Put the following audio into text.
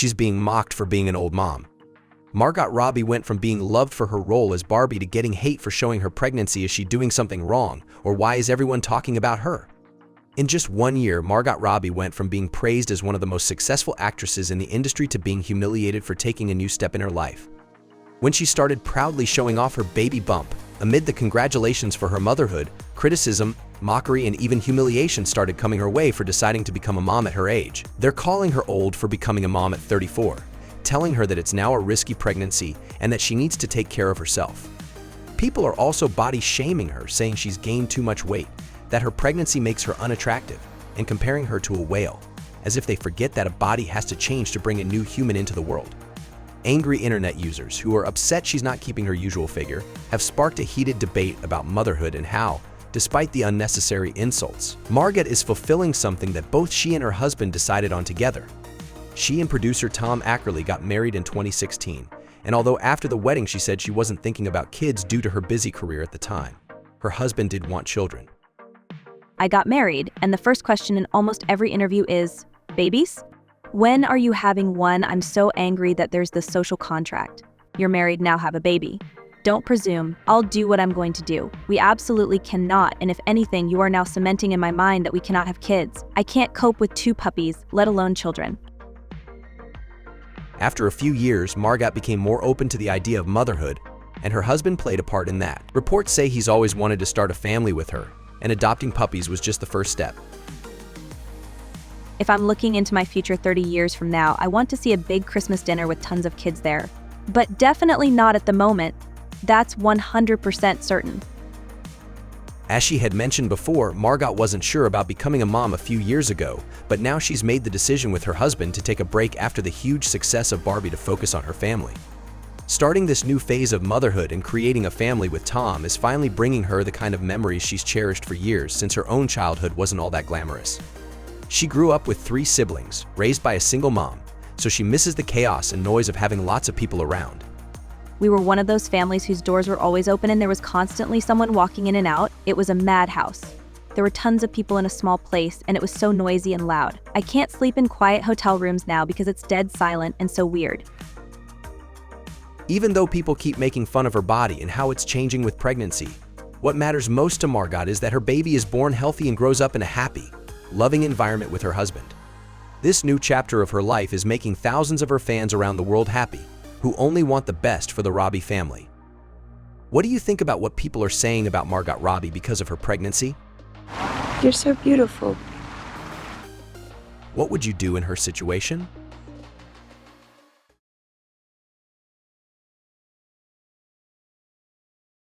she's being mocked for being an old mom. Margot Robbie went from being loved for her role as Barbie to getting hate for showing her pregnancy. Is she doing something wrong, or why is everyone talking about her? In just 1 year, Margot Robbie went from being praised as one of the most successful actresses in the industry to being humiliated for taking a new step in her life. When she started proudly showing off her baby bump, amid the congratulations for her motherhood, criticism, mockery, and even humiliation started coming her way for deciding to become a mom at her age. They're calling her old for becoming a mom at 34, telling her that it's now a risky pregnancy and that she needs to take care of herself. People are also body shaming her, saying she's gained too much weight, that her pregnancy makes her unattractive, and comparing her to a whale, as if they forget that a body has to change to bring a new human into the world. Angry internet users who are upset she's not keeping her usual figure have sparked a heated debate about motherhood and how, despite the unnecessary insults, Margot is fulfilling something that both she and her husband decided on together. She and producer Tom Ackerley got married in 2016, and although after the wedding she said she wasn't thinking about kids due to her busy career at the time, her husband did want children. I got married, and the first question in almost every interview is, babies? When are you having one? I'm so angry that there's this social contract. You're married, now have a baby. Don't presume. I'll do what I'm going to do. We absolutely cannot, and if anything, you are now cementing in my mind that we cannot have kids. I can't cope with 2 puppies, let alone children. After a few years, Margot became more open to the idea of motherhood, and her husband played a part in that. Reports say he's always wanted to start a family with her, and adopting puppies was just the first step. If I'm looking into my future 30 years from now, I want to see a big Christmas dinner with tons of kids there. But definitely not at the moment. That's 100% certain. As she had mentioned before, Margot wasn't sure about becoming a mom a few years ago, but now she's made the decision with her husband to take a break after the huge success of Barbie to focus on her family. Starting this new phase of motherhood and creating a family with Tom is finally bringing her the kind of memories she's cherished for years, since her own childhood wasn't all that glamorous. She grew up with 3 siblings, raised by a single mom, so she misses the chaos and noise of having lots of people around. We were one of those families whose doors were always open and there was constantly someone walking in and out. It was a madhouse. There were tons of people in a small place, and it was so noisy and loud. I can't sleep in quiet hotel rooms now because it's dead silent and so weird. Even though people keep making fun of her body and how it's changing with pregnancy, what matters most to Margot is that her baby is born healthy and grows up in a happy, loving environment with her husband. This new chapter of her life is making thousands of her fans around the world happy, who only want the best for the Robbie family. What do you think about what people are saying about Margot Robbie because of her pregnancy? You're so beautiful. What would you do in her situation?